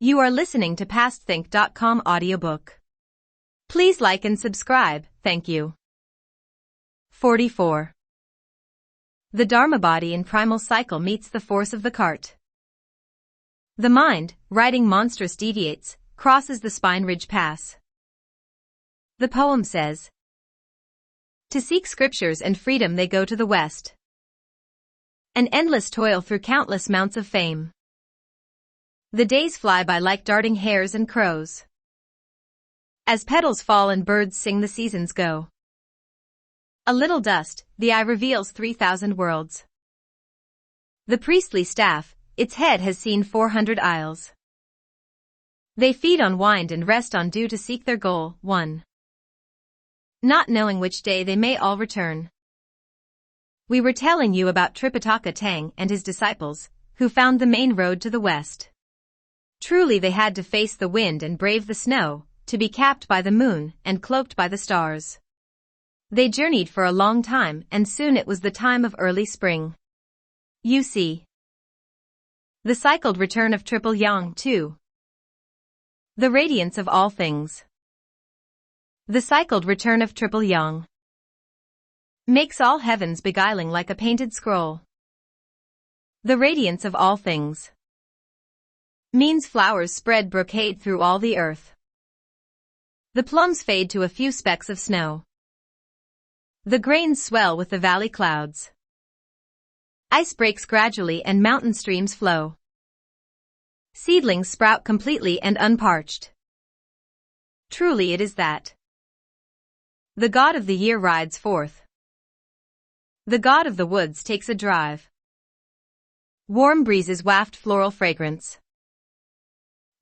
You are listening to PastThink.com audiobook. Please like and subscribe, thank you. 44. The Dharma body in primal cycle meets the force of the cart. The mind, riding monstrous deviates, crosses the spine ridge pass. The poem says, to seek scriptures and freedom they go to the west. An endless toil through countless mounts of fame. The days fly by like darting hares and crows. As petals fall and birds sing the seasons go. A little dust, the eye reveals 3,000 worlds. The priestly staff, its head has seen 400 isles. They feed on wind and rest on dew to seek their goal, one. Not knowing which day they may all return. We were telling you about Tripitaka Tang and his disciples, who found the main road to the west. Truly they had to face the wind and brave the snow, to be capped by the moon and cloaked by the stars. They journeyed for a long time and soon it was the time of early spring. You see. The cycled return of Triple Yang too. The radiance of all things. The cycled return of Triple Yang. Makes all heavens beguiling like a painted scroll. The radiance of all things. Means flowers spread brocade through all the earth. The plums fade to a few specks of snow. The grains swell with the valley clouds. Ice breaks gradually and mountain streams flow. Seedlings sprout completely and unparched. Truly it is that. The god of the year rides forth. The god of the woods takes a drive. Warm breezes waft floral fragrance.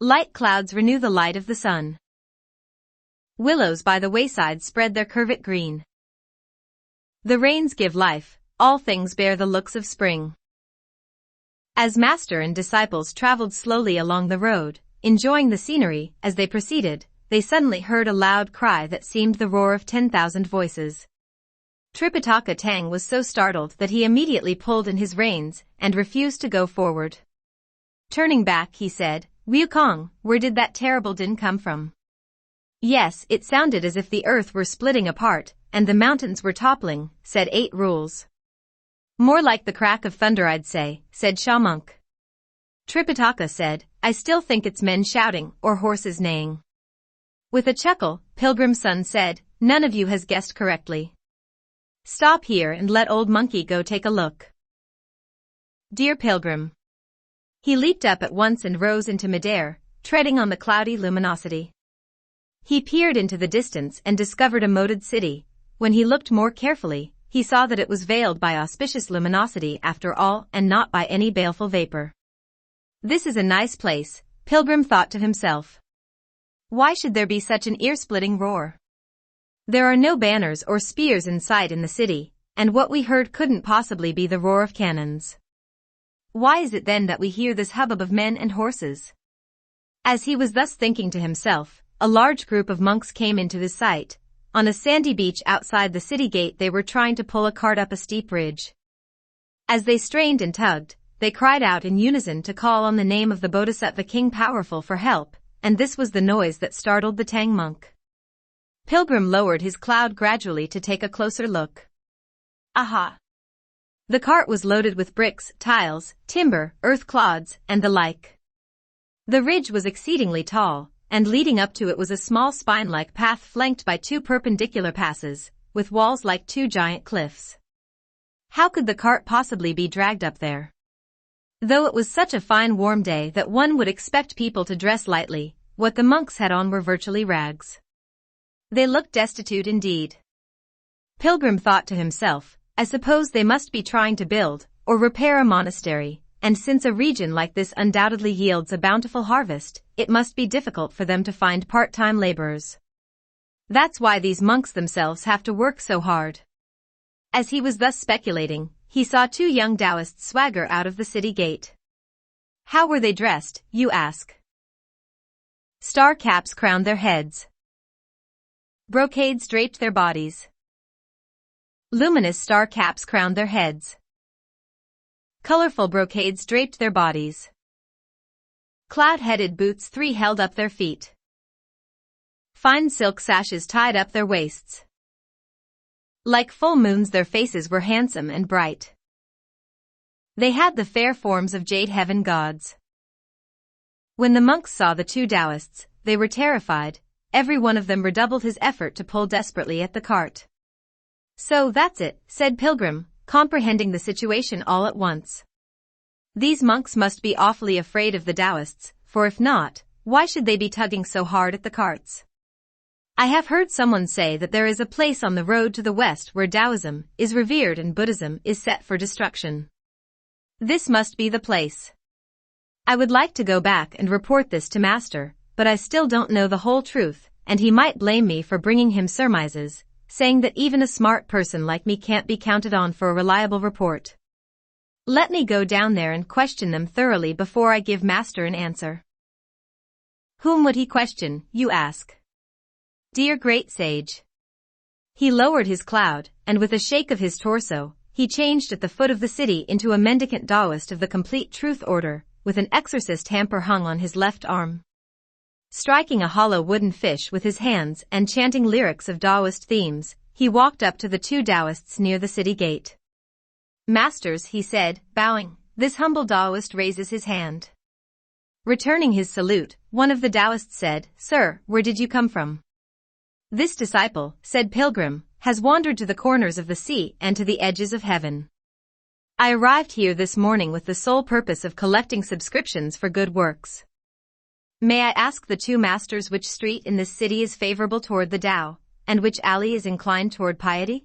Light clouds renew the light of the sun. Willows by the wayside spread their curvet green. The rains give life, all things bear the looks of spring. As master and disciples traveled slowly along the road, enjoying the scenery, as they proceeded, they suddenly heard a loud cry that seemed the roar of 10,000 voices. Tripitaka Tang was so startled that he immediately pulled in his reins and refused to go forward. Turning back, he said, Wu Cheng'en, where did that terrible din come from? Yes, it sounded as if the earth were splitting apart, and the mountains were toppling, said 8 Rules. More like the crack of thunder I'd say, said Sha Monk. Tripitaka said, I still think it's men shouting, or horses neighing. With a chuckle, Pilgrim Sun said, none of you has guessed correctly. Stop here and let old monkey go take a look. Dear Pilgrim. He leaped up at once and rose into midair, treading on the cloudy luminosity. He peered into the distance and discovered a moated city. When he looked more carefully, he saw that it was veiled by auspicious luminosity after all and not by any baleful vapor. This is a nice place, Pilgrim thought to himself. Why should there be such an ear-splitting roar? There are no banners or spears in sight in the city, and what we heard couldn't possibly be the roar of cannons. Why is it then that we hear this hubbub of men and horses? As he was thus thinking to himself, a large group of monks came into his sight. On a sandy beach outside the city gate they were trying to pull a cart up a steep ridge. As they strained and tugged, they cried out in unison to call on the name of the Bodhisattva King Powerful for help, and this was the noise that startled the Tang monk. Pilgrim lowered his cloud gradually to take a closer look. Aha! The cart was loaded with bricks, tiles, timber, earth clods, and the like. The ridge was exceedingly tall, and leading up to it was a small spine-like path flanked by 2 perpendicular passes, with walls like 2 giant cliffs. How could the cart possibly be dragged up there? Though it was such a fine warm day that one would expect people to dress lightly, what the monks had on were virtually rags. They looked destitute indeed. Pilgrim thought to himself, I suppose they must be trying to build or repair a monastery, and since a region like this undoubtedly yields a bountiful harvest, it must be difficult for them to find part-time laborers. That's why these monks themselves have to work so hard. As he was thus speculating, he saw 2 young Taoists swagger out of the city gate. How were they dressed, you ask? Star caps crowned their heads. Brocades draped their bodies. Luminous star caps crowned their heads. Colorful brocades draped their bodies. Cloud-headed boots 3 held up their feet. Fine silk sashes tied up their waists. Like full moons their faces were handsome and bright. They had the fair forms of jade heaven gods. When the monks saw the 2 Taoists, they were terrified. Every one of them redoubled his effort to pull desperately at the cart. "So that's it," said Pilgrim, comprehending the situation all at once. "These monks must be awfully afraid of the Taoists, for if not, why should they be tugging so hard at the carts? I have heard someone say that there is a place on the road to the west where Taoism is revered and Buddhism is set for destruction. This must be the place. I would like to go back and report this to Master, but I still don't know the whole truth, and he might blame me for bringing him surmises, saying that even a smart person like me can't be counted on for a reliable report. Let me go down there and question them thoroughly before I give Master an answer." Whom would he question, you ask? Dear great sage. He lowered his cloud, and with a shake of his torso, he changed at the foot of the city into a mendicant Taoist of the Complete Truth Order, with an exorcist hamper hung on his left arm. Striking a hollow wooden fish with his hands and chanting lyrics of Taoist themes, he walked up to the 2 Taoists near the city gate. "Masters," he said, bowing. This humble Taoist raises his hand. Returning his salute, one of the Taoists said, "Sir, where did you come from?" "This disciple," said Pilgrim, "has wandered to the corners of the sea and to the edges of heaven. I arrived here this morning with the sole purpose of collecting subscriptions for good works. May I ask the 2 masters which street in this city is favorable toward the Tao, and which alley is inclined toward piety?"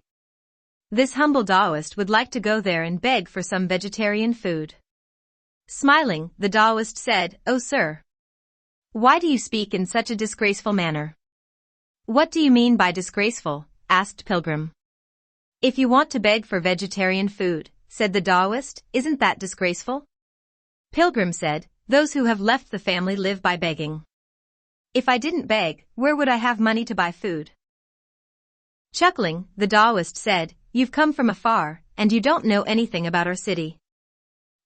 This humble Taoist would like to go there and beg for some vegetarian food. Smiling, the Taoist said, "Oh sir, why do you speak in such a disgraceful manner?" "What do you mean by disgraceful?" asked Pilgrim. "If you want to beg for vegetarian food," said the Taoist, "isn't that disgraceful?" Pilgrim said, "Those who have left the family live by begging. If I didn't beg, where would I have money to buy food?" Chuckling, the Taoist said, "You've come from afar, and you don't know anything about our city.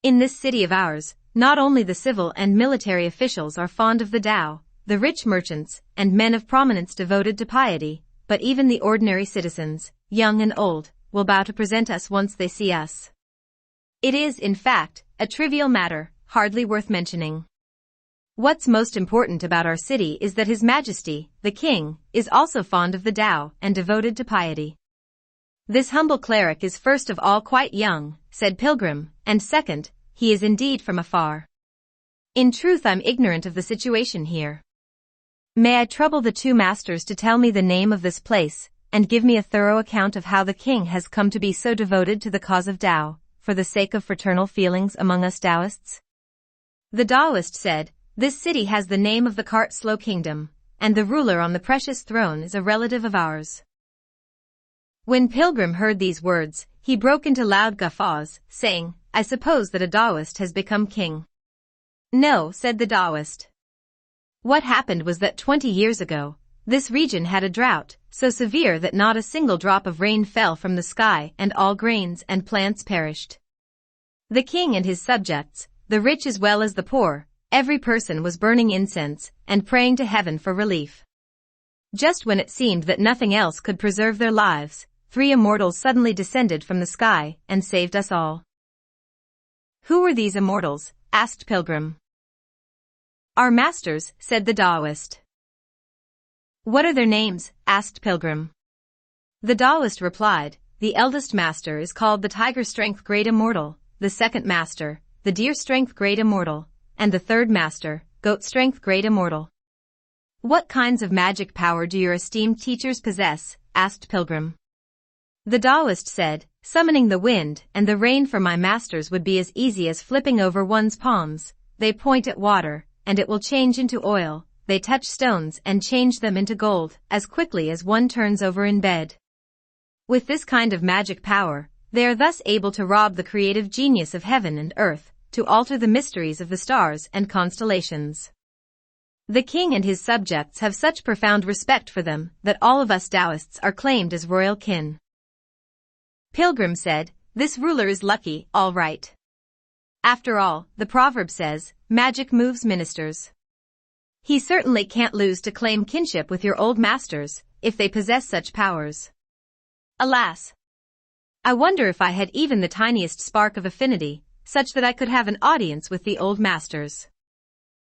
In this city of ours, not only the civil and military officials are fond of the Tao, the rich merchants, and men of prominence devoted to piety, but even the ordinary citizens, young and old, will bow to present us once they see us. It is, in fact, a trivial matter, hardly worth mentioning. What's most important about our city is that His Majesty, the King, is also fond of the Tao and devoted to piety. This humble cleric is first of all quite young," said Pilgrim, "and second, he is indeed from afar. In truth I'm ignorant of the situation here. May I trouble the 2 masters to tell me the name of this place, and give me a thorough account of how the king has come to be so devoted to the cause of Tao, for the sake of fraternal feelings among us Taoists?" The Taoist said, "This city has the name of the Cart Slow Kingdom, and the ruler on the precious throne is a relative of ours." When Pilgrim heard these words, he broke into loud guffaws, saying, "I suppose that a Taoist has become king." "No," said the Taoist. "What happened was that 20 years ago, this region had a drought, so severe that not a single drop of rain fell from the sky and all grains and plants perished. The king and his subjects, the rich as well as the poor, every person was burning incense and praying to heaven for relief. Just when it seemed that nothing else could preserve their lives, 3 immortals suddenly descended from the sky and saved us all." "Who were these immortals?" asked Pilgrim. "Our masters," said the Taoist. "What are their names?" asked Pilgrim. The Taoist replied, "The eldest master is called the Tiger Strength Great Immortal, the second master, the Deer Strength Great Immortal, and the third master, Goat Strength Great Immortal." "What kinds of magic power do your esteemed teachers possess?" asked Pilgrim. The Taoist said, "Summoning the wind and the rain for my masters would be as easy as flipping over one's palms. They point at water, and it will change into oil. They touch stones and change them into gold as quickly as one turns over in bed. With this kind of magic power, they are thus able to rob the creative genius of heaven and earth, to alter the mysteries of the stars and constellations. The king and his subjects have such profound respect for them that all of us Taoists are claimed as royal kin." Pilgrim said, "This ruler is lucky, all right. After all, the proverb says, magic moves ministers. He certainly can't lose to claim kinship with your old masters, if they possess such powers. Alas! I wonder if I had even the tiniest spark of affinity, such that I could have an audience with the old masters.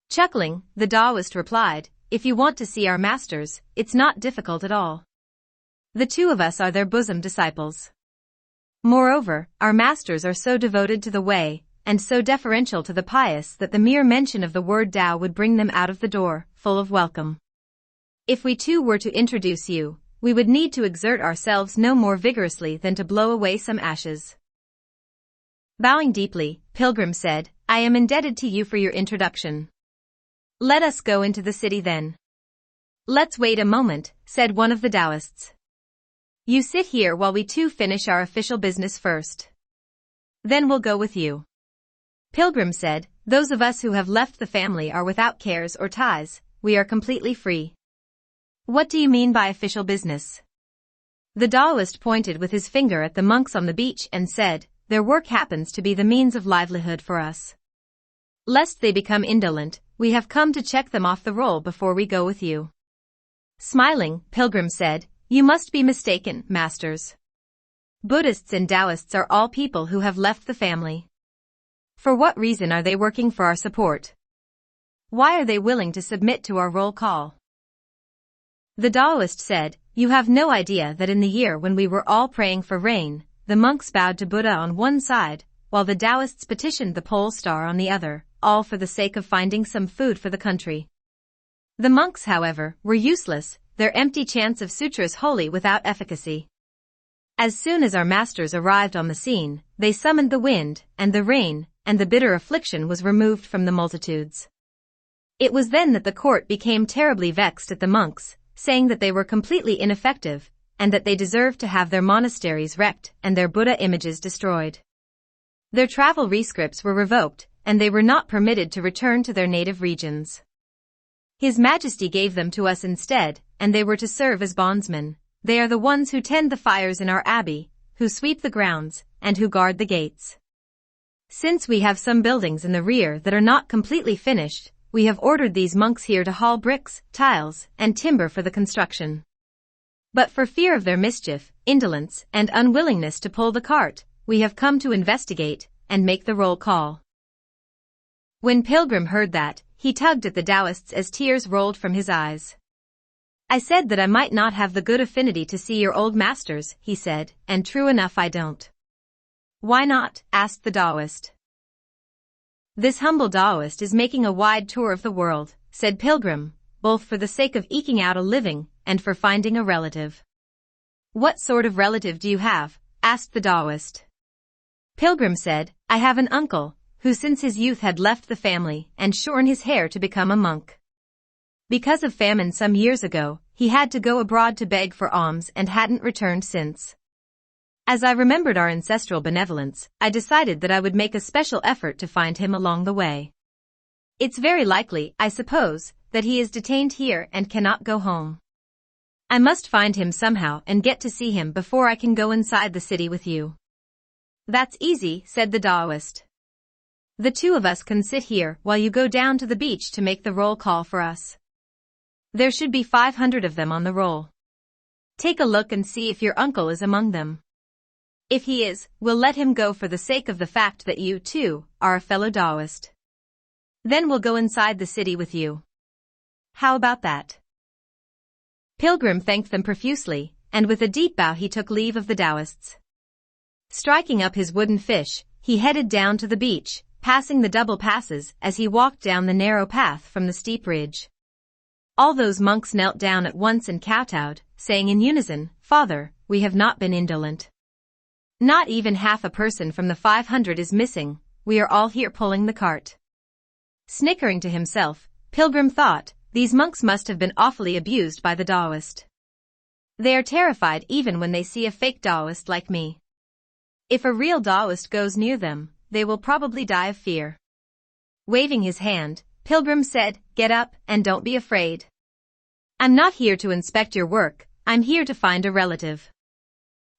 Chuckling, the Taoist replied, if you want to see our masters, it's not difficult at all. The two of us are their bosom disciples. Moreover, our masters are so devoted to the way, and so deferential to the pious that the mere mention of the word Tao would bring them out of the door, full of welcome. If we too were to introduce you, we would need to exert ourselves no more vigorously than to blow away some ashes. Bowing deeply, Pilgrim said, I am indebted to you for your introduction. Let us go into the city then. Let's wait a moment, said one of the Taoists. You sit here while we too finish our official business first. Then we'll go with you. Pilgrim said, those of us who have left the family are without cares or ties, we are completely free. What do you mean by official business? The Taoist pointed with his finger at the monks on the beach and said, their work happens to be the means of livelihood for us. Lest they become indolent, we have come to check them off the roll before we go with you. Smiling, Pilgrim said, you must be mistaken, masters. Buddhists and Taoists are all people who have left the family. For what reason are they working for our support? Why are they willing to submit to our roll call? The Taoist said, you have no idea that in the year when we were all praying for rain, the monks bowed to Buddha on one side, while the Taoists petitioned the pole star on the other, all for the sake of finding some food for the country. The monks, however, were useless, their empty chants of sutras wholly without efficacy. As soon as our masters arrived on the scene, they summoned the wind, and the rain, and the bitter affliction was removed from the multitudes. It was then that the court became terribly vexed at the monks, saying that they were completely ineffective, and that they deserved to have their monasteries wrecked and their Buddha images destroyed. Their travel rescripts were revoked, and they were not permitted to return to their native regions. His Majesty gave them to us instead, and they were to serve as bondsmen. They are the ones who tend the fires in our abbey, who sweep the grounds, and who guard the gates. Since we have some buildings in the rear that are not completely finished, we have ordered these monks here to haul bricks, tiles, and timber for the construction. But for fear of their mischief, indolence, and unwillingness to pull the cart, we have come to investigate and make the roll call. When Pilgrim heard that, he tugged at the Taoists as tears rolled from his eyes. I said that I might not have the good affinity to see your old masters, he said, and true enough I don't. Why not? Asked the Taoist. This humble Taoist is making a wide tour of the world, said Pilgrim, both for the sake of eking out a living and for finding a relative. What sort of relative do you have? Asked the Taoist. Pilgrim said, I have an uncle, who since his youth had left the family and shorn his hair to become a monk. Because of famine some years ago, he had to go abroad to beg for alms and hadn't returned since. As I remembered our ancestral benevolence, I decided that I would make a special effort to find him along the way. It's very likely, I suppose, that he is detained here and cannot go home. I must find him somehow and get to see him before I can go inside the city with you. That's easy, said the Taoist. The two of us can sit here while you go down to the beach to make the roll call for us. There should be 500 of them on the roll. Take a look and see if your uncle is among them. If he is, we'll let him go for the sake of the fact that you, too, are a fellow Taoist. Then we'll go inside the city with you. How about that? Pilgrim thanked them profusely, and with a deep bow he took leave of the Taoists. Striking up his wooden fish, he headed down to the beach, passing the double passes as he walked down the narrow path from the steep ridge. All those monks knelt down at once and kowtowed, saying in unison, Father, we have not been indolent. Not even half a person from the 500 is missing, we are all here pulling the cart. Snickering to himself, Pilgrim thought, these monks must have been awfully abused by the Taoist. They are terrified even when they see a fake Taoist like me. If a real Taoist goes near them, they will probably die of fear. Waving his hand, Pilgrim said, Get up and don't be afraid. I'm not here to inspect your work, I'm here to find a relative.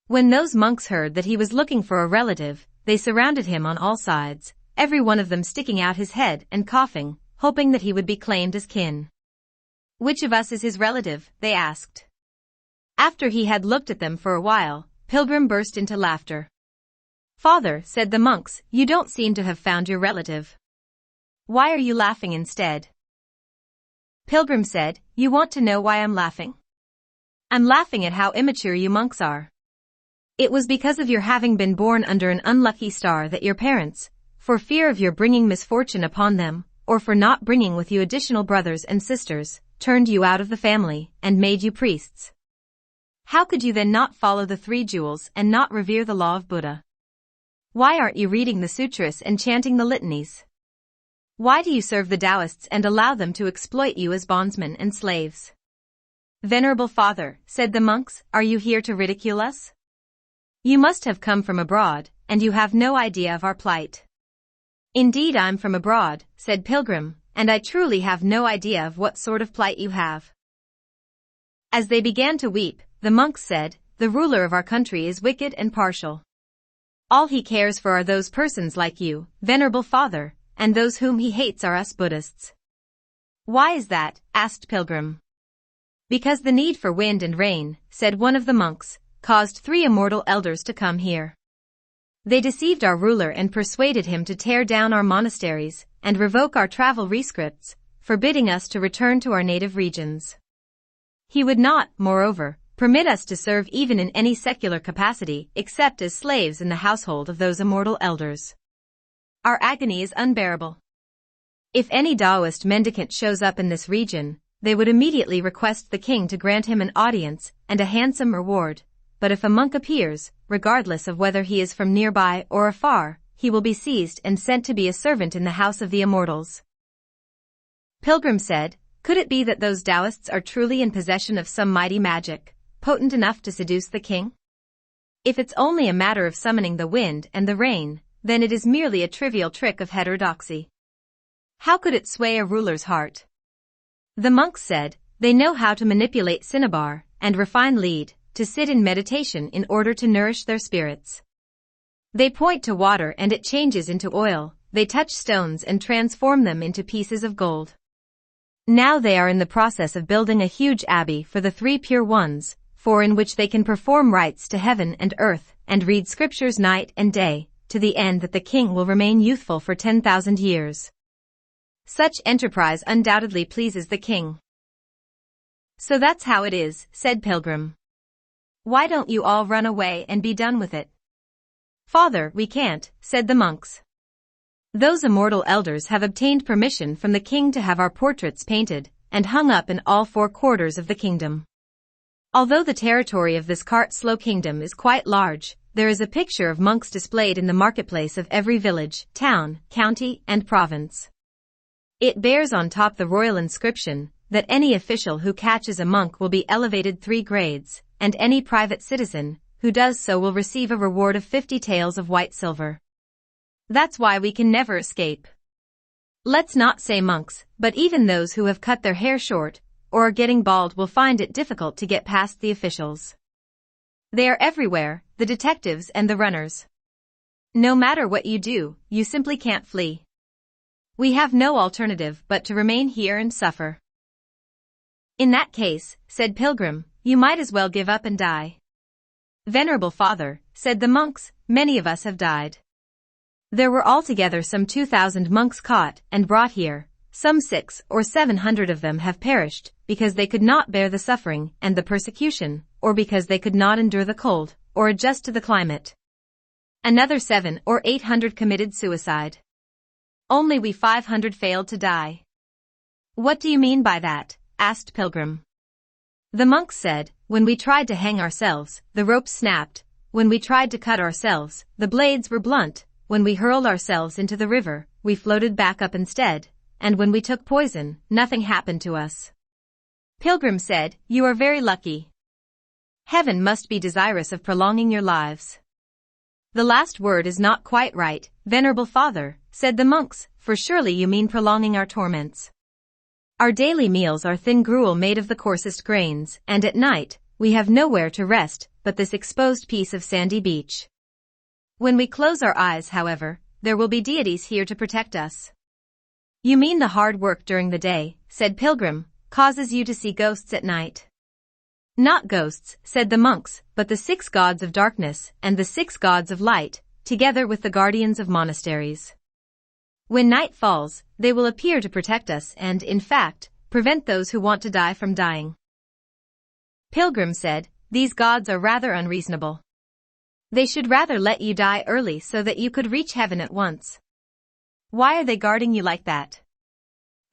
When those monks heard that he was looking for a relative, they surrounded him on all sides, every one of them sticking out his head and coughing, hoping that he would be claimed as kin. "Which of us is his relative?" they asked. After he had looked at them for a while, Pilgrim burst into laughter. "Father," said the monks, "you don't seem to have found your relative. Why are you laughing instead?" Pilgrim said, "You want to know why I'm laughing? I'm laughing at how immature you monks are. It was because of your having been born under an unlucky star that your parents, for fear of your bringing misfortune upon them, or for not bringing with you additional brothers and sisters, turned you out of the family and made you priests. How could you then not follow the 3 jewels and not revere the law of Buddha? Why aren't you reading the sutras and chanting the litanies? Why do you serve the Taoists and allow them to exploit you as bondsmen and slaves?" "Venerable Father," said the monks, "are you here to ridicule us? You must have come from abroad, and you have no idea of our plight." "Indeed I'm from abroad," said Pilgrim, "and I truly have no idea of what sort of plight you have." As they began to weep, the monks said, "The ruler of our country is wicked and partial. All he cares for are those persons like you, Venerable Father, and those whom he hates are us Buddhists." "Why is that?" asked Pilgrim. "Because the need for wind and rain," said one of the monks, "caused 3 immortal elders to come here. They deceived our ruler and persuaded him to tear down our monasteries and revoke our travel rescripts, forbidding us to return to our native regions. He would not, moreover, permit us to serve even in any secular capacity except as slaves in the household of those immortal elders. Our agony is unbearable. If any Taoist mendicant shows up in this region, they would immediately request the king to grant him an audience and a handsome reward, but if a monk appears, regardless of whether he is from nearby or afar, he will be seized and sent to be a servant in the house of the immortals." Pilgrim said, "Could it be that those Taoists are truly in possession of some mighty magic, potent enough to seduce the king? If it's only a matter of summoning the wind and the rain, then it is merely a trivial trick of heterodoxy. How could it sway a ruler's heart?" The monks said, "They know how to manipulate cinnabar and refine lead, to sit in meditation in order to nourish their spirits. They point to water and it changes into oil, they touch stones and transform them into pieces of gold. Now they are in the process of building a huge abbey for the 3 pure ones, for in which they can perform rites to heaven and earth, and read scriptures night and day, to the end that the king will remain youthful for 10,000 years. Such enterprise undoubtedly pleases the king." "So that's how it is," said Pilgrim. "Why don't you all run away and be done with it?" "Father, we can't," said the monks. "Those immortal elders have obtained permission from the king to have our portraits painted and hung up in all 4 quarters of the kingdom. Although the territory of this cart-slow kingdom is quite large, there is a picture of monks displayed in the marketplace of every village, town, county, and province. It bears on top the royal inscription that any official who catches a monk will be elevated 3 grades, and any private citizen who does so will receive a reward of 50 taels of white silver. That's why we can never escape. Let's not say monks, but even those who have cut their hair short or are getting bald will find it difficult to get past the officials. They are everywhere, the detectives and the runners. No matter what you do, you simply can't flee. We have no alternative but to remain here and suffer." "In that case," said Pilgrim, "you might as well give up and die." "Venerable Father," said the monks, "many of us have died. There were altogether some 2,000 monks caught and brought here. Some 600 or 700 of them have perished because they could not bear the suffering and the persecution, or because they could not endure the cold or adjust to the climate. Another 700 or 800 committed suicide. Only we 500 failed to die." "What do you mean by that?" asked Pilgrim. The monks said, "When we tried to hang ourselves, the ropes snapped. When we tried to cut ourselves, the blades were blunt. When we hurled ourselves into the river, we floated back up instead. And when we took poison, nothing happened to us." Pilgrim said, "You are very lucky. Heaven must be desirous of prolonging your lives." "The last word is not quite right, Venerable Father," said the monks, "for surely you mean prolonging our torments. Our daily meals are thin gruel made of the coarsest grains, and at night, we have nowhere to rest but this exposed piece of sandy beach. When we close our eyes, however, there will be deities here to protect us. You mean the hard work during the day, said Pilgrim, causes you to see ghosts at night. Not ghosts, said the monks, but the 6 gods of darkness and the 6 gods of light, together with the guardians of monasteries. When night falls, they will appear to protect us and, in fact, prevent those who want to die from dying. Pilgrim said, these gods are rather unreasonable. They should rather let you die early so that you could reach heaven at once. Why are they guarding you like that?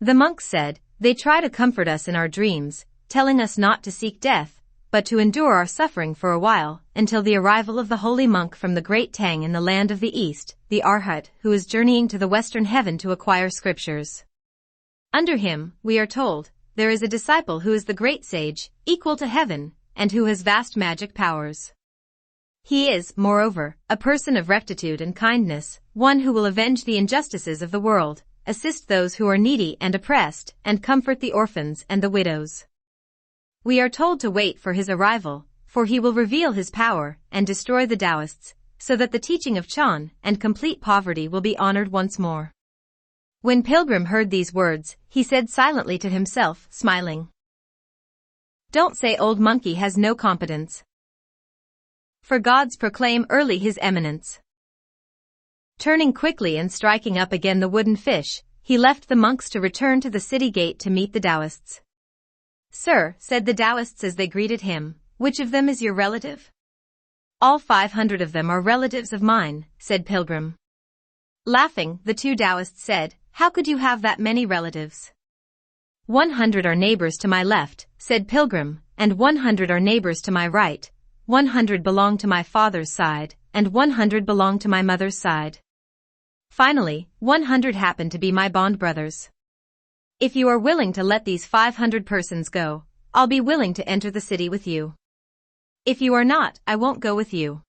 The monks said, they try to comfort us in our dreams, telling us not to seek death, but to endure our suffering for a while, until the arrival of the holy monk from the great Tang in the land of the East, the Arhat, who is journeying to the western heaven to acquire scriptures. Under him, we are told, there is a disciple who is the great sage, equal to heaven, and who has vast magic powers. He is, moreover, a person of rectitude and kindness, one who will avenge the injustices of the world, assist those who are needy and oppressed, and comfort the orphans and the widows. We are told to wait for his arrival, for he will reveal his power and destroy the Taoists, so that the teaching of Chan and complete poverty will be honored once more. When Pilgrim heard these words, he said silently to himself, smiling, "Don't say old monkey has no competence. For gods proclaim early his eminence." Turning quickly and striking up again the wooden fish, he left the monks to return to the city gate to meet the Taoists. "Sir," said the Taoists as they greeted him, "which of them is your relative?" "All 500 of them are relatives of mine," said Pilgrim. Laughing, the 2 Taoists said, "How could you have that many relatives?" 100 are neighbors to my left," said Pilgrim, "and 100 are neighbors to my right. 100 belong to my father's side, and 100 belong to my mother's side. Finally, 100 happen to be my bond brothers. If you are willing to let these 500 persons go, I'll be willing to enter the city with you. If you are not, I won't go with you."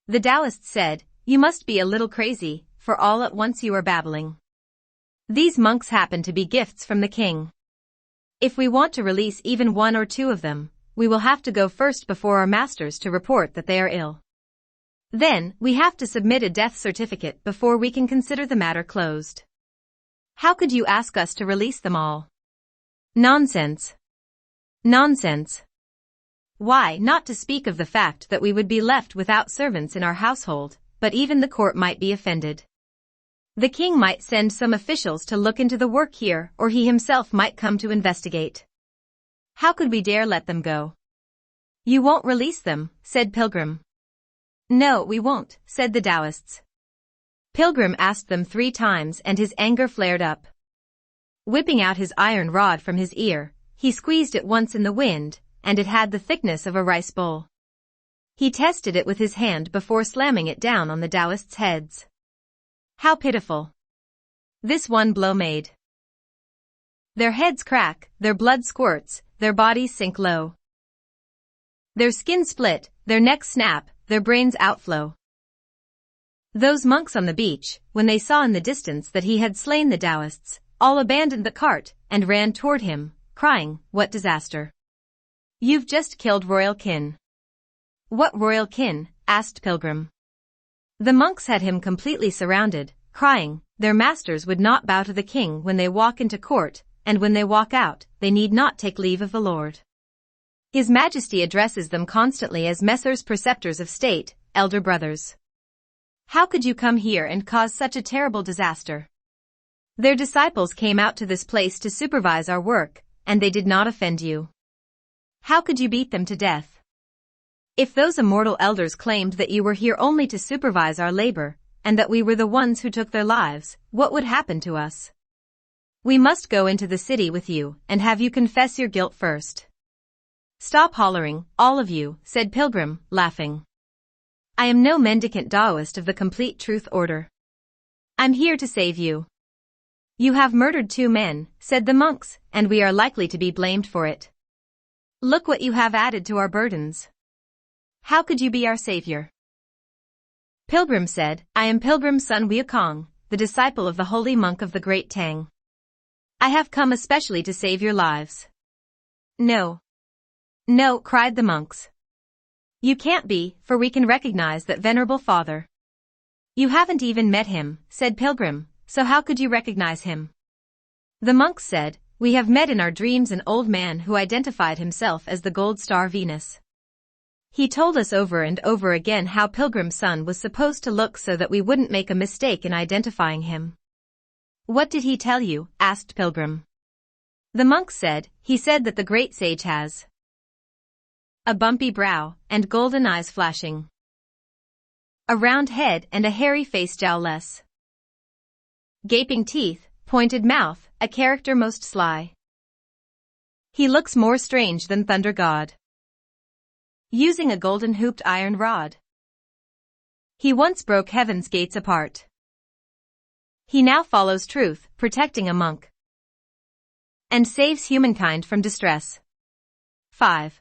The Taoists said, "You must be a little crazy, for all at once you are babbling. These monks happen to be gifts from the king. If we want to release even 1 or 2 of them, we will have to go first before our masters to report that they are ill. Then, we have to submit a death certificate before we can consider the matter closed. How could you ask us to release them all?" "Nonsense. Nonsense. Why, not to speak of the fact that we would be left without servants in our household, but even the court might be offended. The king might send some officials to look into the work here, or he himself might come to investigate. How could we dare let them go?" "You won't release them," said Pilgrim. "No, we won't," said the Taoists. Pilgrim asked them 3 times and his anger flared up. Whipping out his iron rod from his ear, he squeezed it once in the wind, and it had the thickness of a rice bowl. He tested it with his hand before slamming it down on the Taoists' heads. How pitiful! This one blow made. Their heads crack, their blood squirts, their bodies sink low. Their skin split, their necks snap, their brains outflow. Those monks on the beach, when they saw in the distance that he had slain the Taoists, all abandoned the cart and ran toward him, crying, "What disaster! You've just killed royal kin." "What royal kin?" asked Pilgrim. The monks had him completely surrounded, crying, "Their masters would not bow to the king when they walk into court, and when they walk out, they need not take leave of the Lord. His Majesty addresses them constantly as Messrs Preceptors of State, elder brothers. How could you come here and cause such a terrible disaster? Their disciples came out to this place to supervise our work, and they did not offend you. How could you beat them to death? If those immortal elders claimed that you were here only to supervise our labor, and that we were the ones who took their lives, what would happen to us? We must go into the city with you and have you confess your guilt first." "Stop hollering, all of you," said Pilgrim, laughing. "I am no mendicant Taoist of the complete truth order. I'm here to save you." "You have murdered 2 men," said the monks, "and we are likely to be blamed for it. Look what you have added to our burdens. How could you be our savior?" Pilgrim said, "I am Pilgrim's son Wu Cheng'en, the disciple of the holy monk of the great Tang. I have come especially to save your lives." "No. No," cried the monks. "You can't be, for we can recognize that venerable father. You haven't even met him, said Pilgrim, so how could you recognize him? The monks said, we have met in our dreams an old man who identified himself as the gold star Venus. He told us over and over again how Pilgrim's son was supposed to look so that we wouldn't make a mistake in identifying him. What did he tell you? Asked Pilgrim. The monks said, he said that the great sage has a bumpy brow and golden eyes flashing, a round head and a hairy face jowless, gaping teeth, pointed mouth, a character most sly. He looks more strange than Thunder God, using a golden hooped iron rod. He once broke heaven's gates apart. He now follows truth, protecting a monk, and saves humankind from distress. 5.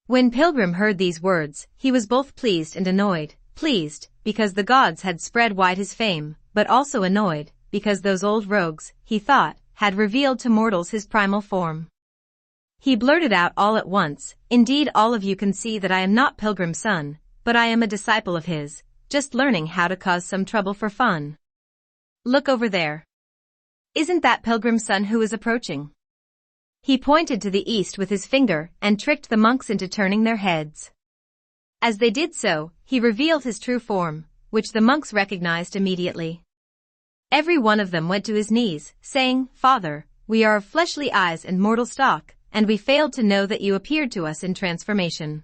When Pilgrim heard these words, he was both pleased and annoyed. Pleased, because the gods had spread wide his fame, but also annoyed, because those old rogues, he thought, had revealed to mortals his primal form. He blurted out all at once, indeed all of you can see that I am not Pilgrim's son, but I am a disciple of his, just learning how to cause some trouble for fun. Look over there. Isn't that Pilgrim's son who is approaching? He pointed to the east with his finger and tricked the monks into turning their heads. As they did so, he revealed his true form, which the monks recognized immediately. Every one of them went to his knees, saying, Father, we are of fleshly eyes and mortal stock, and we failed to know that you appeared to us in transformation.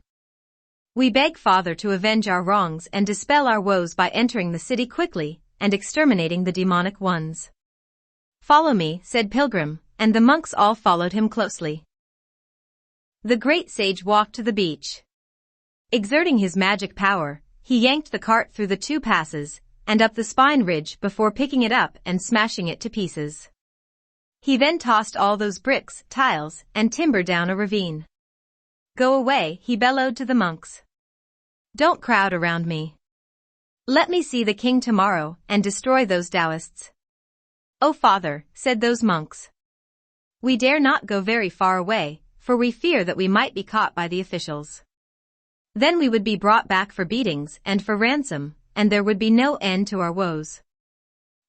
We beg Father to avenge our wrongs and dispel our woes by entering the city quickly and exterminating the demonic ones. Follow me, said Pilgrim, and the monks all followed him closely. The great sage walked to the beach. Exerting his magic power, he yanked the cart through the 2 passes and up the spine ridge before picking it up and smashing it to pieces. He then tossed all those bricks, tiles, and timber down a ravine. Go away, he bellowed to the monks. Don't crowd around me. Let me see the king tomorrow and destroy those Taoists. Oh Father, said those monks. We dare not go very far away, for we fear that we might be caught by the officials. Then we would be brought back for beatings and for ransom, and there would be no end to our woes.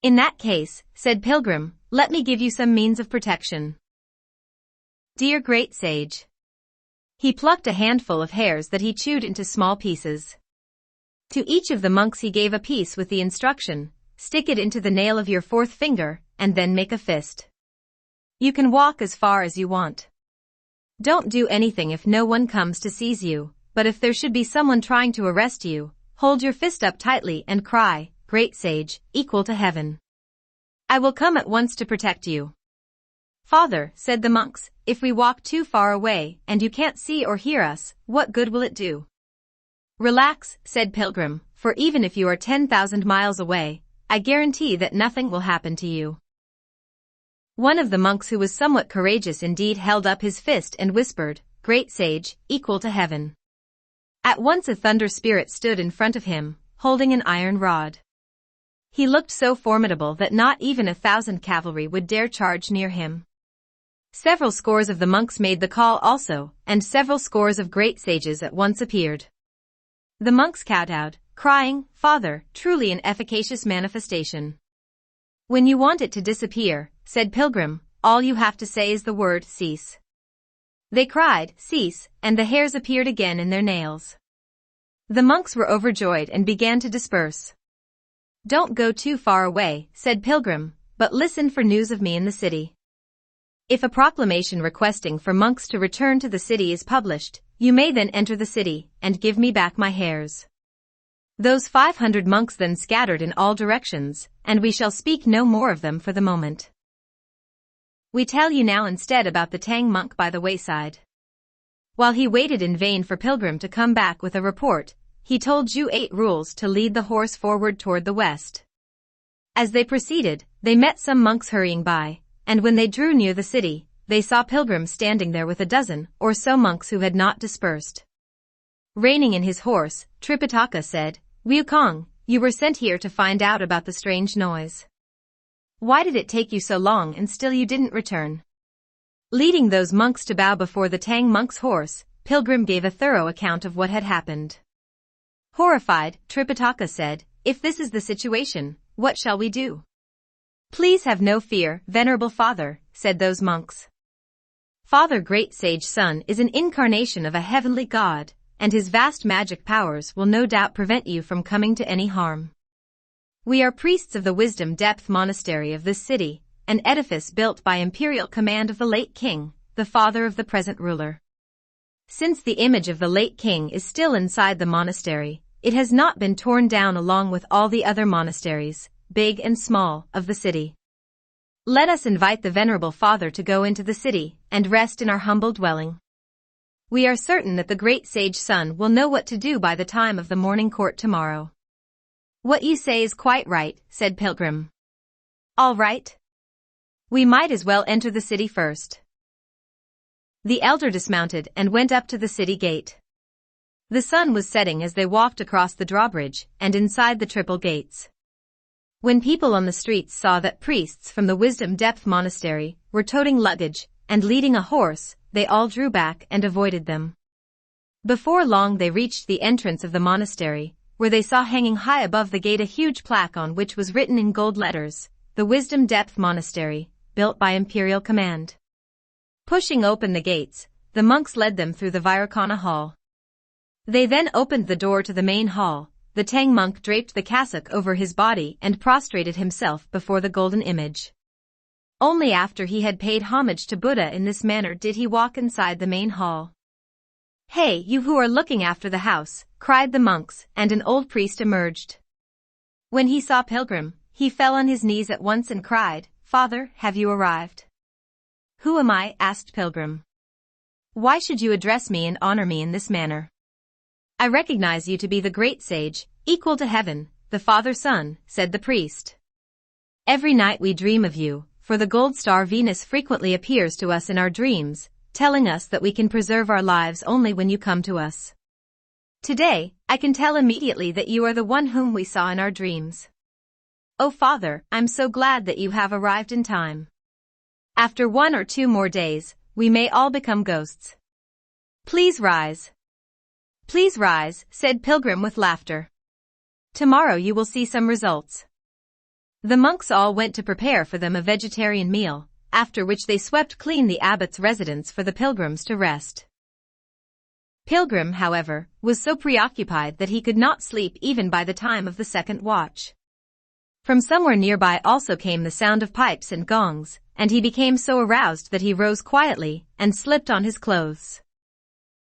In that case, said Pilgrim, let me give you some means of protection. Dear great sage. He plucked a handful of hairs that he chewed into small pieces. To each of the monks he gave a piece with the instruction, stick it into the nail of your 4th finger, and then make a fist. You can walk as far as you want. Don't do anything if no one comes to seize you, but if there should be someone trying to arrest you, hold your fist up tightly and cry, Great Sage, equal to heaven. I will come at once to protect you. Father, said the monks, if we walk too far away and you can't see or hear us, what good will it do? Relax, said Pilgrim, for even if you are 10,000 miles away, I guarantee that nothing will happen to you. One of the monks who was somewhat courageous indeed held up his fist and whispered, Great Sage, equal to heaven. At once a thunder spirit stood in front of him, holding an iron rod. He looked so formidable that not even 1,000 cavalry would dare charge near him. Several scores of the monks made the call also, and several scores of great sages at once appeared. The monks kowtowed, crying, Father, truly an efficacious manifestation. When you want it to disappear, said Pilgrim, all you have to say is the word cease. They cried, cease, and the hairs appeared again in their nails. The monks were overjoyed and began to disperse. Don't go too far away, said Pilgrim, but listen for news of me in the city. If a proclamation requesting for monks to return to the city is published, you may then enter the city and give me back my hairs. Those 500 monks then scattered in all directions, and we shall speak no more of them for the moment. We tell you now instead about the Tang monk by the wayside. While he waited in vain for Pilgrim to come back with a report, he told Zhu 8 rules to lead the horse forward toward the west. As they proceeded, they met some monks hurrying by, and when they drew near the city, they saw Pilgrim standing there with a dozen or so monks who had not dispersed. Reining in his horse, Tripitaka said, Wukong, you were sent here to find out about the strange noise. Why did it take you so long and still you didn't return? Leading those monks to bow before the Tang monk's horse, Pilgrim gave a thorough account of what had happened. Horrified, Tripitaka said, if this is the situation, what shall we do? Please have no fear, venerable father, said those monks. Father Great Sage Sun is an incarnation of a heavenly god, and his vast magic powers will no doubt prevent you from coming to any harm. We are priests of the Wisdom Depth Monastery of this city, an edifice built by imperial command of the late king, the father of the present ruler. Since the image of the late king is still inside the monastery, it has not been torn down along with all the other monasteries, big and small, of the city. Let us invite the venerable father to go into the city and rest in our humble dwelling. We are certain that the great sage Sun will know what to do by the time of the morning court tomorrow. What you say is quite right, said Pilgrim. All right. We might as well enter the city first. The elder dismounted and went up to the city gate. The sun was setting as they walked across the drawbridge and inside the triple gates. When people on the streets saw that priests from the Wisdom Depth Monastery were toting luggage and leading a horse, they all drew back and avoided them. Before long they reached the entrance of the monastery, where they saw hanging high above the gate a huge plaque on which was written in gold letters, "The Wisdom Depth Monastery, built by imperial command." Pushing open the gates, the monks led them through the Vairocana hall. They then opened the door to the main hall. The Tang monk draped the cassock over his body and prostrated himself before the golden image. Only after he had paid homage to Buddha in this manner did he walk inside the main hall. "Hey, you who are looking after the house," cried the monks, and an old priest emerged. When he saw Pilgrim, he fell on his knees at once and cried, "Father, have you arrived?" "Who am I?" asked Pilgrim. "Why should you address me and honor me in this manner?" "I recognize you to be the great sage, equal to heaven, the Father Sun," said the priest. "Every night we dream of you, for the gold star Venus frequently appears to us in our dreams, telling us that we can preserve our lives only when you come to us. Today, I can tell immediately that you are the one whom we saw in our dreams. Oh Father, I'm so glad that you have arrived in time. After 1 or 2 more days, we may all become ghosts. Please rise. Please rise, said Pilgrim with laughter. Tomorrow you will see some results. The monks all went to prepare for them a vegetarian meal, after which they swept clean the abbot's residence for the pilgrims to rest. Pilgrim, however, was so preoccupied that he could not sleep even by the time of the second watch. From somewhere nearby also came the sound of pipes and gongs, and he became so aroused that he rose quietly and slipped on his clothes.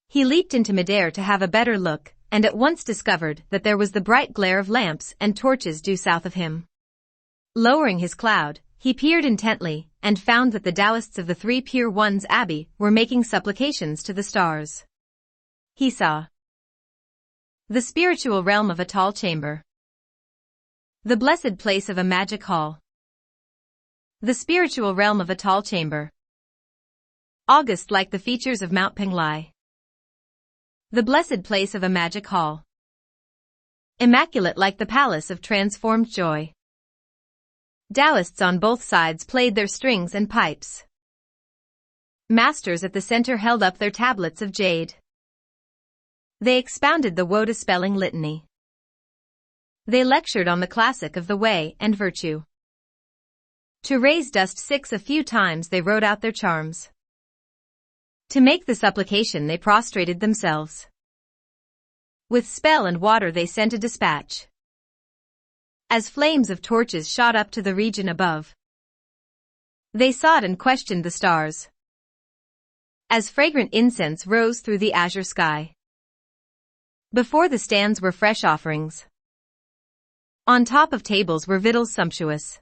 He leaped into midair to have a better look, and at once discovered that there was the bright glare of lamps and torches due south of him. Lowering his cloud, he peered intently, and found that the Taoists of the Three Pure Ones Abbey were making supplications to the stars. He saw the spiritual realm of a tall chamber, the blessed place of a magic hall, the spiritual realm of a tall chamber, august like the features of Mount Penglai, the blessed place of a magic hall, immaculate like the palace of transformed joy. Taoists on both sides played their strings and pipes. Masters at the center held up their tablets of jade. They expounded the Woda spelling litany. They lectured on the classic of the way and virtue. To raise dust 6 a few times they wrote out their charms. To make the supplication they prostrated themselves. With spell and water they sent a dispatch. As flames of torches shot up to the region above, they sought and questioned the stars. As fragrant incense rose through the azure sky, before the stands were fresh offerings. On top of tables were victuals sumptuous.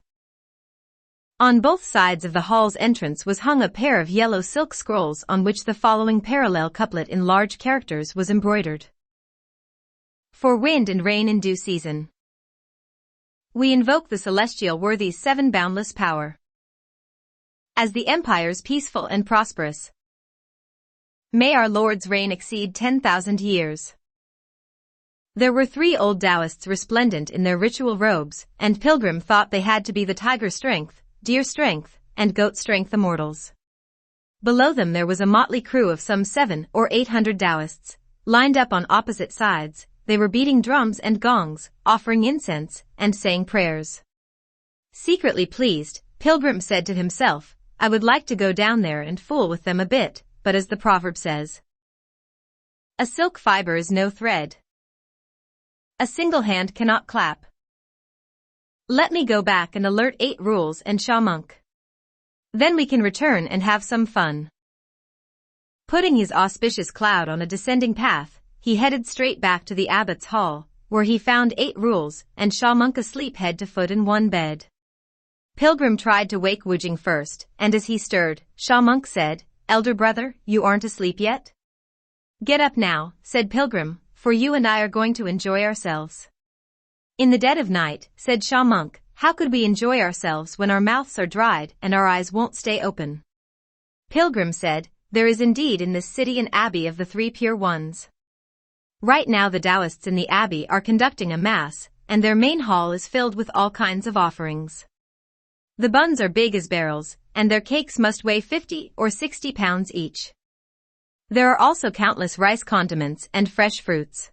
On both sides of the hall's entrance was hung a pair of yellow silk scrolls on which the following parallel couplet in large characters was embroidered. For wind and rain in due season, we invoke the celestial worthy's 7 boundless power. As the empire's peaceful and prosperous, may our Lord's reign exceed 10,000 years. There were 3 old Taoists resplendent in their ritual robes, and Pilgrim thought they had to be the tiger strength, deer strength, and goat strength immortals. Below them there was a motley crew of some 700 or 800 Taoists, lined up on opposite sides, they were beating drums and gongs, offering incense, and saying prayers. Secretly pleased, Pilgrim said to himself, I would like to go down there and fool with them a bit, but as the proverb says, a silk fiber is no thread. A single hand cannot clap. Let me go back and alert 8 Rules and Sha Monk. Then we can return and have some fun. Putting his auspicious cloud on a descending path, he headed straight back to the abbot's hall, where he found 8 Rules and Sha Monk asleep head to foot in one bed. Pilgrim tried to wake Wu Cheng'en first, and as he stirred, Sha Monk said, Elder brother, you aren't asleep yet? Get up now, said Pilgrim, for you and I are going to enjoy ourselves. In the dead of night, said Sha Monk, how could we enjoy ourselves when our mouths are dried and our eyes won't stay open? Pilgrim said, there is indeed in this city an abbey of the 3 pure ones. Right now the Taoists in the abbey are conducting a mass, and their main hall is filled with all kinds of offerings. The buns are big as barrels, and their cakes must weigh 50 or 60 pounds each. There are also countless rice condiments and fresh fruits.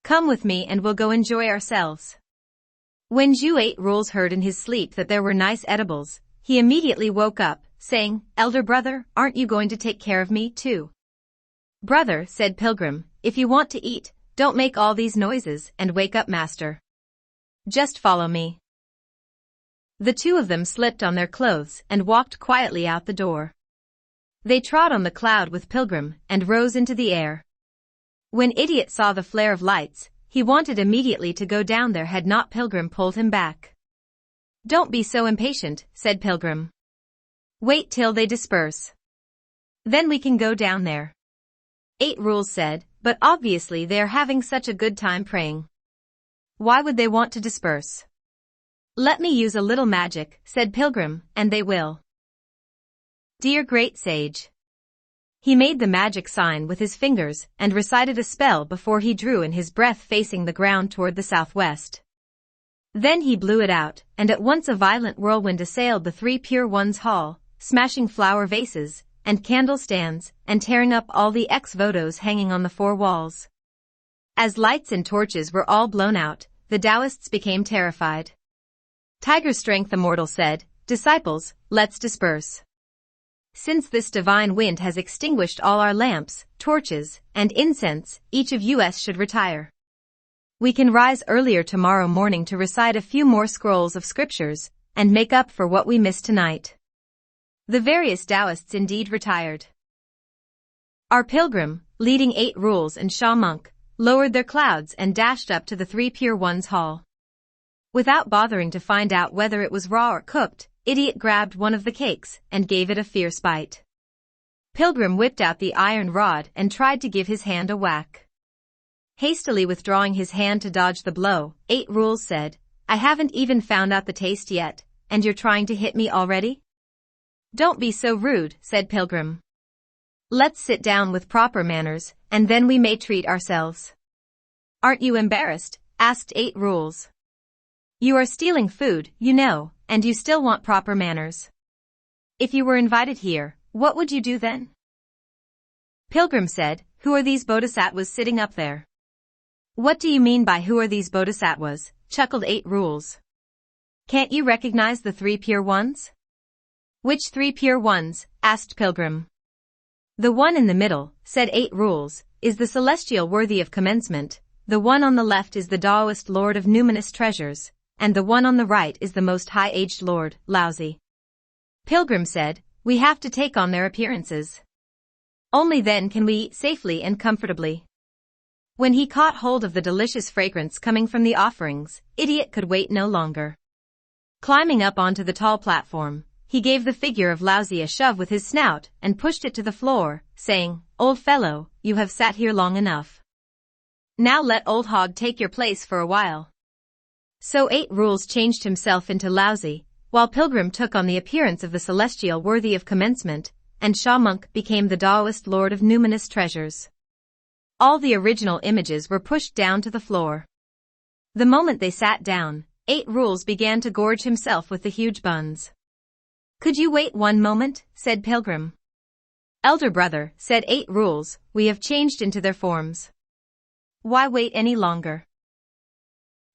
Come with me and we'll go enjoy ourselves. When Zhu 8 Rules heard in his sleep that there were nice edibles, he immediately woke up, saying, Elder brother, aren't you going to take care of me too? Brother, said Pilgrim, if you want to eat, don't make all these noises and wake up master. Just follow me. The two of them slipped on their clothes and walked quietly out the door. They trod on the cloud with Pilgrim and rose into the air. When Idiot saw the flare of lights, he wanted immediately to go down there had not Pilgrim pulled him back. Don't be so impatient, said Pilgrim. Wait till they disperse. Then we can go down there. 8 Rules said, but obviously they are having such a good time praying. Why would they want to disperse? Let me use a little magic, said Pilgrim, and they will. Dear great sage. He made the magic sign with his fingers and recited a spell before he drew in his breath facing the ground toward the southwest. Then he blew it out, and at once a violent whirlwind assailed the 3 pure ones hall, smashing flower vases and candle stands and tearing up all the ex-votos hanging on the 4 walls. As lights and torches were all blown out, the Taoists became terrified. Tiger Strength Immortal said, Disciples, let's disperse. Since this divine wind has extinguished all our lamps, torches, and incense, each of us should retire. We can rise earlier tomorrow morning to recite a few more scrolls of scriptures, and make up for what we missed tonight. The various Taoists indeed retired. Our Pilgrim, leading 8 Rules and Sha Monk, lowered their clouds and dashed up to the 3 pure ones hall. Without bothering to find out whether it was raw or cooked, Idiot grabbed one of the cakes and gave it a fierce bite. Pilgrim whipped out the iron rod and tried to give his hand a whack. Hastily withdrawing his hand to dodge the blow, 8 Rules said, I haven't even found out the taste yet, and you're trying to hit me already? Don't be so rude, said Pilgrim. Let's sit down with proper manners, and then we may treat ourselves. Aren't you embarrassed? Asked 8 Rules. You are stealing food, you know, and you still want proper manners. If you were invited here, what would you do then? Pilgrim said, Who are these bodhisattvas sitting up there? What do you mean by who are these bodhisattvas? Chuckled 8 Rules. Can't you recognize the 3 pure ones? Which 3 pure ones? Asked Pilgrim. The one in the middle, said 8 Rules, is the celestial worthy of commencement, the one on the left is the Taoist lord of numinous treasures, and the one on the right is the most high-aged lord, Lousy. Pilgrim said, We have to take on their appearances. Only then can we eat safely and comfortably. When he caught hold of the delicious fragrance coming from the offerings, Idiot could wait no longer. Climbing up onto the tall platform, he gave the figure of Lousy a shove with his snout and pushed it to the floor, saying, Old fellow, you have sat here long enough. Now let Old Hog take your place for a while. So 8 Rules changed himself into Lousy, while Pilgrim took on the appearance of the celestial worthy of commencement, and Sha Monk became the Taoist lord of numinous treasures. All the original images were pushed down to the floor. The moment they sat down, 8 Rules began to gorge himself with the huge buns. Could you wait one moment? Said Pilgrim. Elder brother, said 8 Rules, we have changed into their forms. Why wait any longer?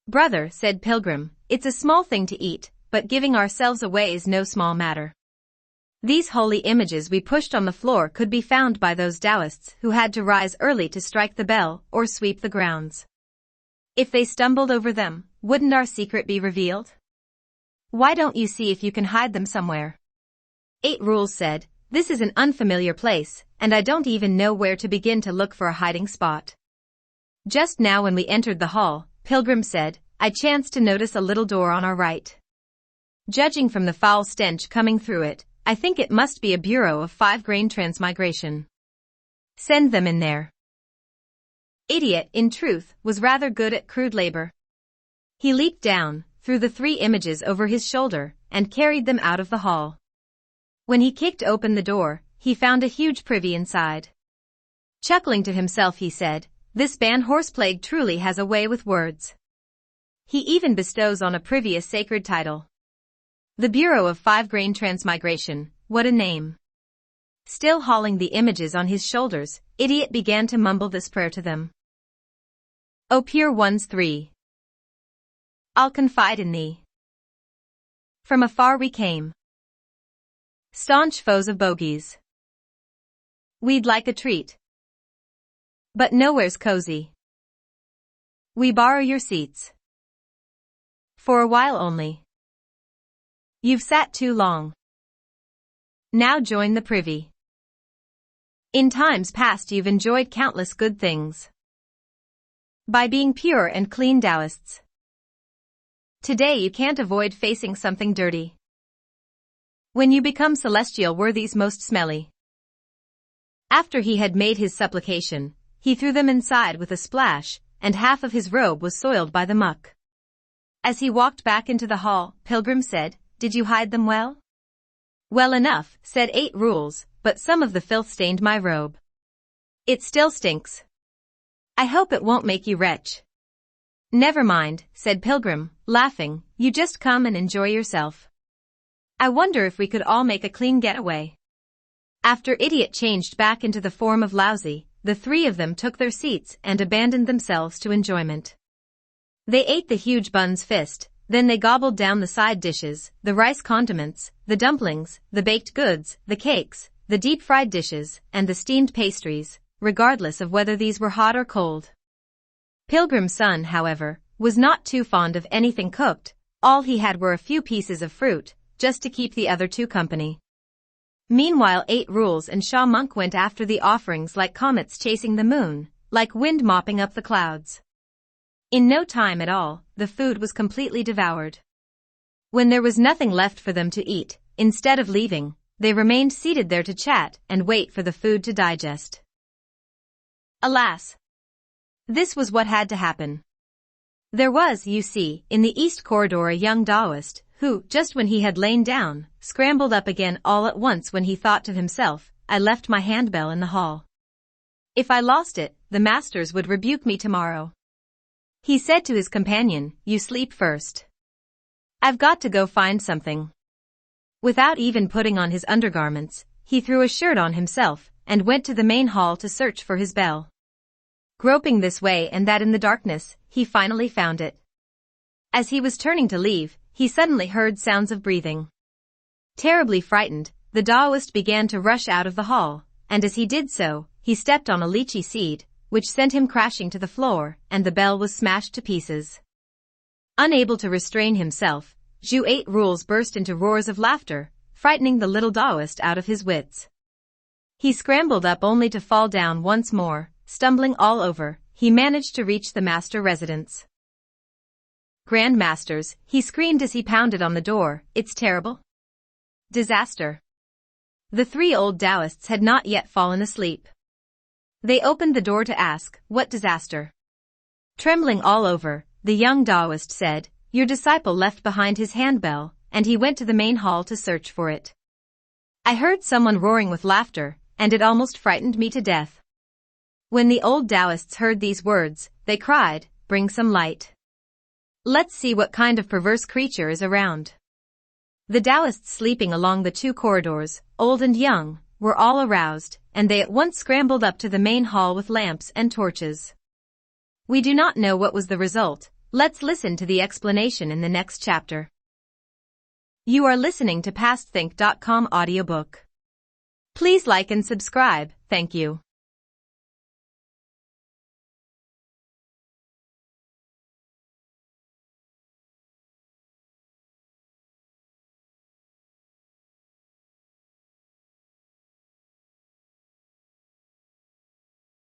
Brother, said Pilgrim, it's a small thing to eat, but giving ourselves away is no small matter. These holy images we pushed on the floor could be found by those Taoists who had to rise early to strike the bell or sweep the grounds. If they stumbled over them, wouldn't our secret be revealed? Why don't you see if you can hide them somewhere? 8 Rules said, this is an unfamiliar place, and I don't even know where to begin to look for a hiding spot. Just now when we entered the hall, Pilgrim said, I chanced to notice a little door on our right. Judging from the foul stench coming through it, I think it must be a bureau of 5-grain transmigration. Send them in there. Idiot, in truth, was rather good at crude labor. He leaped down, threw the 3 images over his shoulder, and carried them out of the hall. When he kicked open the door, he found a huge privy inside. Chuckling to himself he said, this Ban Horseplague truly has a way with words. He even bestows on a privy a sacred title. The Bureau of 5-Grain Transmigration, what a name. Still hauling the images on his shoulders, Idiot began to mumble this prayer to them. O pure ones 3. I'll confide in thee. From afar we came. Staunch foes of bogies. We'd like a treat. But nowhere's cozy. We borrow your seats. For a while only. You've sat too long. Now join the privy. In times past you've enjoyed countless good things. By being pure and clean Taoists. Today you can't avoid facing something dirty. When you become celestial worthies most smelly. After he had made his supplication, he threw them inside with a splash, and half of his robe was soiled by the muck. As he walked back into the hall, Pilgrim said, did you hide them well? Well enough, said 8 Rules, but some of the filth stained my robe. It still stinks. I hope it won't make you retch. Never mind, said Pilgrim, laughing, you just come and enjoy yourself. I wonder if we could all make a clean getaway. After Idiot changed back into the form of Lousy, the 3 of them took their seats and abandoned themselves to enjoyment. They ate the huge bun's fist, then they gobbled down the side dishes, the rice condiments, the dumplings, the baked goods, the cakes, the deep-fried dishes, and the steamed pastries, regardless of whether these were hot or cold. Pilgrim's son, however, was not too fond of anything cooked. All he had were a few pieces of fruit, just to keep the other 2 company. Meanwhile 8 Rules and Shaw Monk went after the offerings like comets chasing the moon, like wind mopping up the clouds. In no time at all, the food was completely devoured. When there was nothing left for them to eat, instead of leaving, they remained seated there to chat and wait for the food to digest. Alas! This was what had to happen. There was, you see, in the east corridor a young Taoist, who, just when he had lain down, scrambled up again all at once when he thought to himself, I left my handbell in the hall. If I lost it, the masters would rebuke me tomorrow. He said to his companion, you sleep first. I've got to go find something. Without even putting on his undergarments, he threw a shirt on himself, and went to the main hall to search for his bell. Groping this way and that in the darkness, he finally found it. As he was turning to leave, he suddenly heard sounds of breathing. Terribly frightened, the Taoist began to rush out of the hall, and as he did so, he stepped on a lychee seed, which sent him crashing to the floor, and the bell was smashed to pieces. Unable to restrain himself, Zhu 8 Rules burst into roars of laughter, frightening the little Taoist out of his wits. He scrambled up only to fall down once more, stumbling all over. He managed to reach the master residence. Grand Masters, he screamed as he pounded on the door, it's terrible. Disaster. The 3 old Taoists had not yet fallen asleep. They opened the door to ask, what disaster? Trembling all over, the young Taoist said, your disciple left behind his handbell, and he went to the main hall to search for it. I heard someone roaring with laughter, and it almost frightened me to death. When the old Taoists heard these words, they cried, bring some light. Let's see what kind of perverse creature is around. The Taoists sleeping along the 2 corridors, old and young, were all aroused, and they at once scrambled up to the main hall with lamps and torches. We do not know what was the result. Let's listen to the explanation in the next chapter. You are listening to PastThink.com audiobook. Please like and subscribe. Thank you.